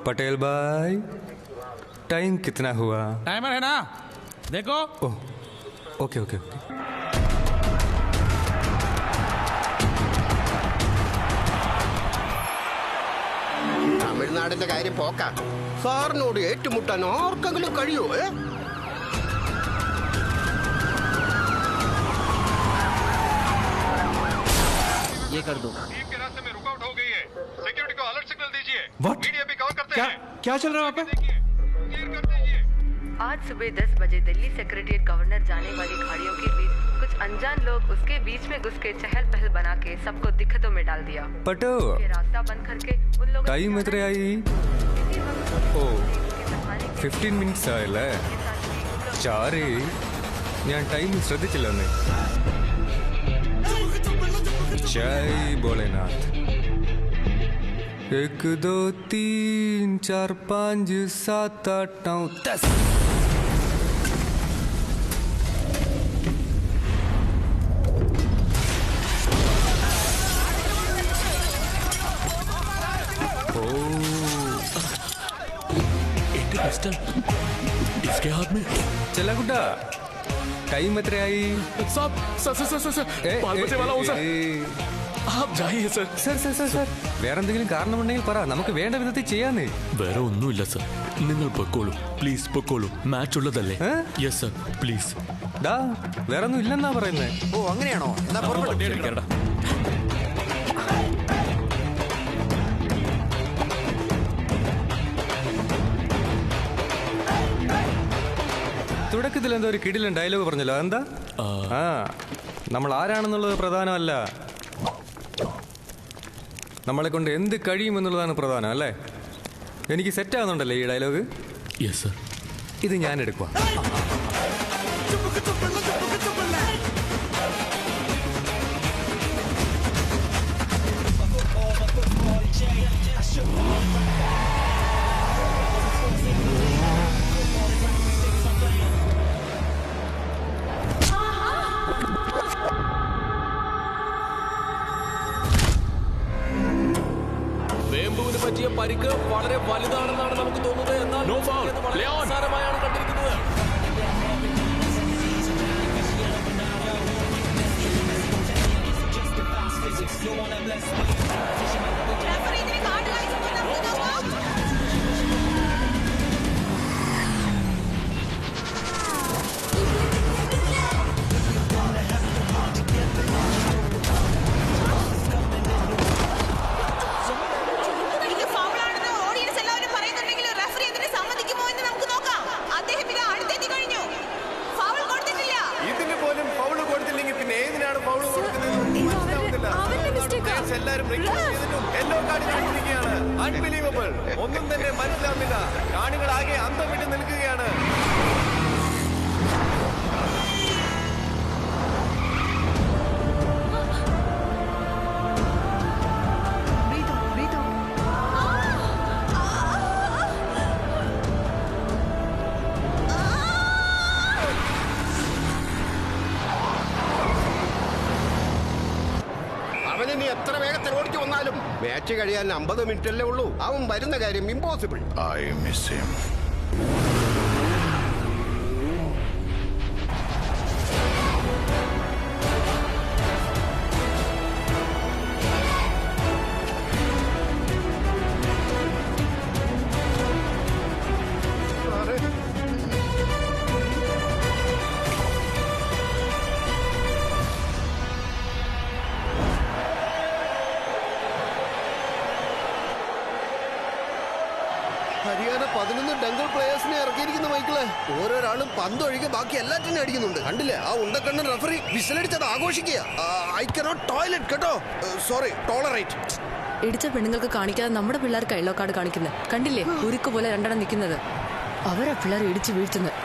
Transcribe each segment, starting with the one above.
पटेल भाई टाइम कितना हुआ? टाइमर है ना, देखो। Oh okay okay okay. തമിഴ്നാടിന്റെ കാര്യം പോക്ക. സാറിനോട് ഏറ്റുമുട്ടാൻ ആർക്കെങ്കിലും കഴിയോ? ये कर दो। टीम के रास्ते में रुकावट हो गई है, सिक्योरिटी को अलर्ट सिग्नल दीजिए। What? मीडिया भी कवर करते हैं। क्या चल रहा है वहाँ पे? क्लियर कर दीजिए। आज सुबह 10 बजे दिल्ली सेक्रेटरिएट गवर्नर जाने वाली गाड़ियों के बीच कुछ अनजान लोग उसके बीच में घुस के चहल पहल बना के सबको दिक्कतों में डाल दिया। पटो ये रास्ता बंद करके उन लोगों टाइम എത്ര ആയി? ഓ 15 മിനിറ്റ്സ് ആയല്ലേ? ചാരി ഞാൻ ടൈം ശ്രദ്ധിച്ചില്ലെന്നേ. जय भोलेनाथ। 1 2 3 4 5 7 8 9 10। पिस्टल इसके हाथ में। चला गुड्डा टाइम എത്ര ആയി? सब सर सर सर सर बाल बच्चे वाला हूँ सर, आप जाइए sir. Sir sir sir sir വേറെ എന്തെങ്കിലും കാരണമുണ്ടെങ്കിൽ പറ, നമുക്ക് വേണ്ട വിധത്തിൽ ചെയ്യാന്നേ. വേറെ ഒന്നുമില്ല സർ, നിങ്ങൾ പൊക്കോളൂ പ്ലീസ്, പൊക്കോളൂ. മാച്ച് ഉള്ളതല്ലേ? Yes sir please. ഡാ വേറെ ഒന്നും ഇല്ലെന്നാ പറയുന്നേ. ഓ അങ്ങനെയാണോ? എന്നാ പുറപ്പെട്ടു. തുടക്കത്തിൽ എന്തോ ഒരു കിടിലൻ ഡയലോഗ് പറഞ്ഞല്ലോ, എന്താ? നമ്മൾ ആരാണെന്നുള്ളത് പ്രധാനമല്ല, നമ്മളെ കൊണ്ട് എന്ത് കഴിയുമെന്നുള്ളതാണ് പ്രധാനം, അല്ലേ? എനിക്ക് സെറ്റ് ആവുന്നുണ്ടല്ലേ ഈ ഡയലോഗ്? Yes sir. ഇത് ഞാൻ എടുക്കുക. വേമ്പുവിന് പറ്റിയ പരിക്ക് വളരെ വലുതാണെന്നാണ് നമുക്ക് തോന്നുന്നത്, എന്നാൽ നിസ്സാരമായാണ് കണ്ടിരിക്കുന്നത്. അൺബിലീവബിൾ, ഒന്നും തന്നെ മനസ്സിലാവുന്നില്ല. കാണികളാകെ അന്തം വിട്ട് നിൽക്കുകയാണ്. അവനിനി എത്ര വേഗത്തിൽ ഓടിച്ചു വന്നാലും മാച്ച് കഴിയാൻ 50 മിനിറ്റല്ലേ ഉള്ളൂ. അവൻ വരുന്ന കാര്യം impossible. I miss him. Haryana 11 Dangal പ്ലേയേഴ്സിനെ ഇറക്കിയിരിക്കുന്ന മൈക്കിള്. ഓരോരാളും പന്തൊഴികെ ബാക്കി എല്ലാറ്റിനും അടിക്കുന്നുണ്ട്. കണ്ടില്ലേ ആ ഉണ്ടക്കണ്ണൻ റഫറി വിസിലടിച്ചത് ആഘോഷിക്കുക. ഐ കനോട്ട് ടോയ്ലറ്റ് കേട്ടോ, സോറി ടോളറേറ്റ്. ഇടിച്ച പെണ്ണുങ്ങൾക്ക് കാണിക്കാതെ നമ്മുടെ പിള്ളേർക്ക് യെല്ലോ കാർഡ് കാണിക്കുന്നത് കണ്ടില്ലേ? ഉരുക്ക് പോലെ രണ്ടെണ്ണം നിൽക്കുന്നത്. അവരാ പിള്ളേർ ഇടിച്ചു വീഴ്ത്തുന്നത്.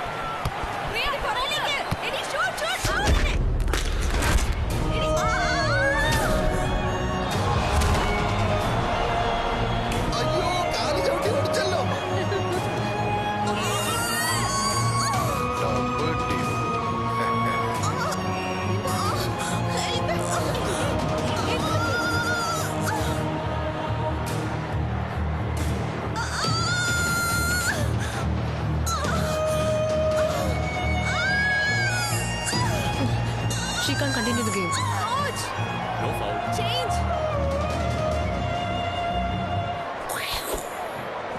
the game. No foul. Change.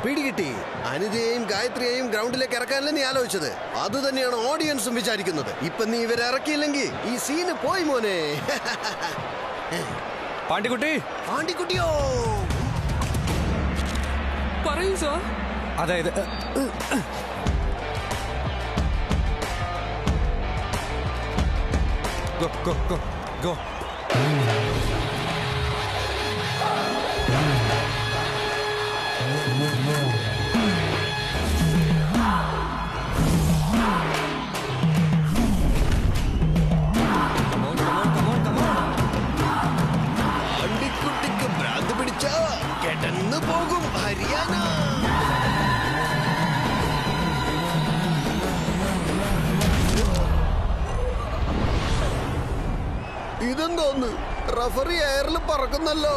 പിടികിട്ടി. അനിതയെയും ഗായത്രിയെയും ഗ്രൗണ്ടിലേക്ക് ഇറക്കാനല്ലേ നീ ആലോചിച്ചത്? അത് തന്നെയാണ് ഓഡിയൻസും വിചാരിക്കുന്നത്. ഇപ്പൊ നീ ഇവരെ ഇറക്കിയില്ലെങ്കിൽ ഈ സീന് പോയി മോനെ. പാണ്ടിക്കുട്ടി പാണ്ടിക്കുട്ടിയോ? പറയൂ സാർ. അതായത് ഗോ ഗോ ഗോ ഗോ. പാണ്ടിക്കുട്ടിക്ക് ഭ്രാന്ത് പിടിച്ച കെടന്നു പോകും ഹരിയാന. ഇതെന്തോന്ന് റഫറി എയറിൽ പറക്കുന്നല്ലോ.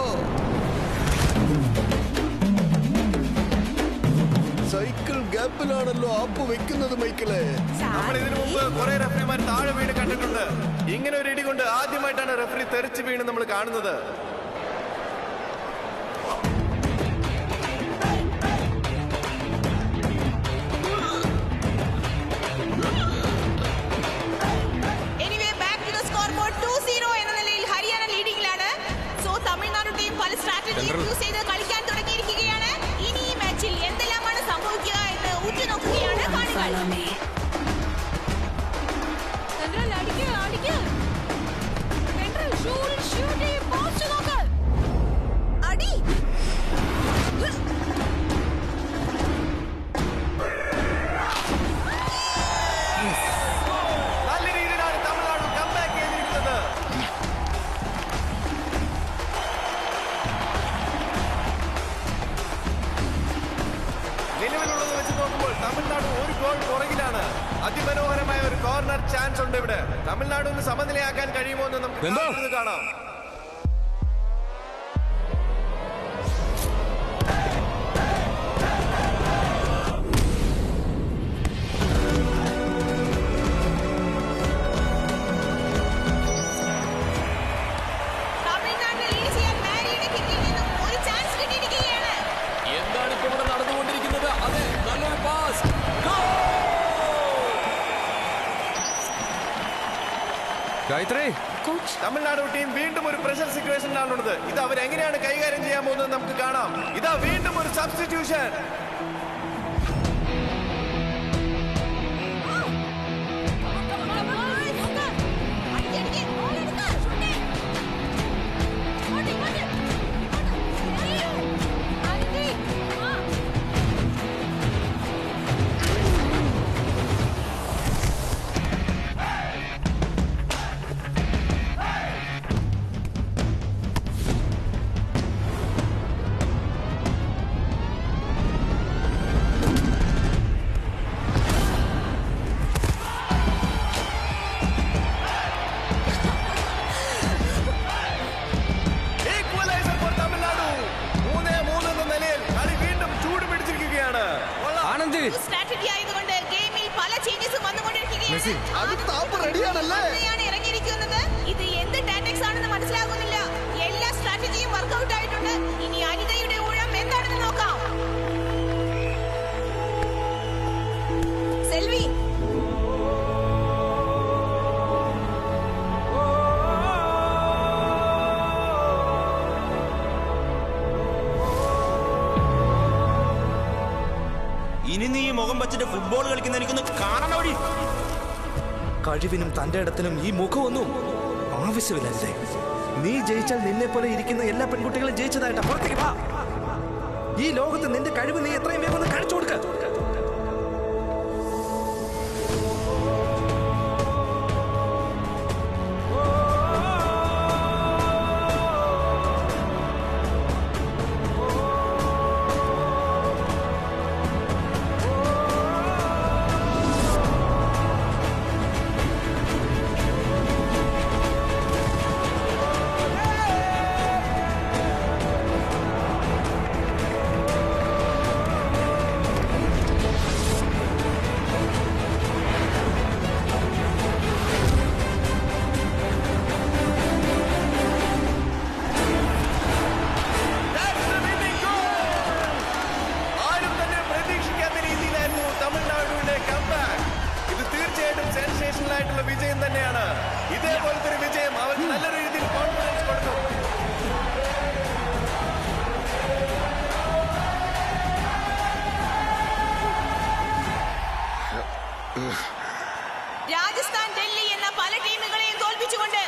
സൈക്കിൾ ഗ്യാപ്പിലാണല്ലോ ആപ്പ് വെക്കുന്നത് മൈക്കിളെ. നമ്മൾ ഇതിനു മുമ്പ് കുറെ റെഫറിമാർ താഴെ വീണ് കണ്ടിട്ടുണ്ട്. ഇങ്ങനെ ഒരു ഇടി കൊണ്ട് ആദ്യമായിട്ടാണ് റെഫറി തെറിച്ച് വീണ് നമ്മൾ കാണുന്നത്. Anyway, back to the scoreboard 2-0 എന്ന നിലയിൽ ഹരിയാന ലീഡിംഗിലാണ്. സോ തമിഴ്നാട് ടീം പല സ്ട്രാറ്റജിയും യൂസ് ചെയ്ത് കളിക്കാൻ തുടങ്ങിയിരിക്കുകയാണ്. ഇനി ഈ മാച്ചിൽ എന്തെല്ലാമാണ് സംഭവിക്കുക എന്ന് ഉറ്റുനോക്കുകയാണ് കാണികൾ. അടി. നല്ല രീതിയിലാണ് തമിഴ്നാട് കംബാക്ക് ചെയ്തിരിക്കുന്നത്. നിലവിലുള്ളത് വെച്ച് നോക്കുമ്പോൾ തമിഴ്നാട് ഒരു ഗോൾ പുറകിലാണ്. അതിമനോഹരമായ ഒരു കോർണർ ചാൻസ് ഉണ്ട് ഇവിടെ. തമിഴ്നാട് ഒന്ന് സമനിലയാക്കാൻ കഴിയുമോ എന്ന് നമുക്ക് കാത്തിരുന്ന് കാണാം. തമിഴ്നാടിനെ ലീഡ് ചെയ്യാൻ മാരിയുടെ കിക്കിൽ നിന്നും ഒരു ചാൻസ് കിട്ടിയിരിക്കുകയാണ്. എന്താണ് ഇപ്പോൾ ഇവിടെ നടന്നുകൊണ്ടിരിക്കുന്നത്? അതെ, നല്ലൊരു പാസ്. ഗായത്രി തമിഴ്നാട് ടീം വീണ്ടും ഒരു പ്രഷർ സിറ്റുവേഷനിലാണുള്ളത്. ഇത് അവർ എങ്ങനെയാണ് കൈകാര്യം ചെയ്യാൻ പോകുന്നത് നമുക്ക് കാണാം. ഇതാ വീണ്ടും ഒരു സബ്സ്റ്റിറ്റ്യൂഷൻ. Equalizer for Tamil Nadu. 3-3 എന്ന നിലയിൽ കളി വീണ്ടും ചൂട് പിടിച്ചിരിക്കുകയാണ്. ആനന്ദ് സ്ട്രാറ്റജി ആയതുകൊണ്ട് ഗെയിമിൽ പല ചേഞ്ചസും വന്നുകൊണ്ടിരിക്കുകയാണ്. അത് താപ്പ് റെഡിയാണല്ലേ? അങ്ങനെയാണ് ഇറങ്ങിയിരിക്കുന്നത്. ഇത് എന്ത് ടാക്ടിക്സ് ആണെന്ന് മനസ്സിലാകുന്നില്ല. എല്ലാ സ്ട്രാറ്റജിയും വർക്ക്ഔട്ട് ആയിട്ടുണ്ട്. ഇനി അനിതയുടെ ഊഴം എന്താണെന്ന് നോക്കാം. സെൽവി ഇനി നീ മുഖം വെച്ചിട്ട് ഫുട്ബോൾ കളിക്കുന്ന എനിക്കൊന്ന് കാണണോടി. കഴിവിനും തന്റെ ഇടത്തിനും ഈ മുഖമൊന്നും ആവശ്യമില്ല. നീ ജയിച്ചാൽ നിന്നെ പോലെ ഇരിക്കുന്ന എല്ലാ പെൺകുട്ടികളും ജയിച്ചതായിട്ടാ. പുറത്തേക്ക് വാ. ഈ ലോകത്ത് നിന്റെ കഴിവ് നീ എത്രയും വേഗം ഒന്ന് കാണിച്ചു കൊടുക്ക. സെൻസേഷണൽ ആയിട്ടുള്ള വിജയം തന്നെയാണ്. ഇതേപോലത്തെ ഒരു വിജയം അവർക്ക് നല്ല രീതിയിൽ കോൺഫിഡൻസ് കൊടുക്കും. രാജസ്ഥാൻ, ഡൽഹി എന്ന പല ടീമുകളെയും തോൽപ്പിച്ചുകൊണ്ട്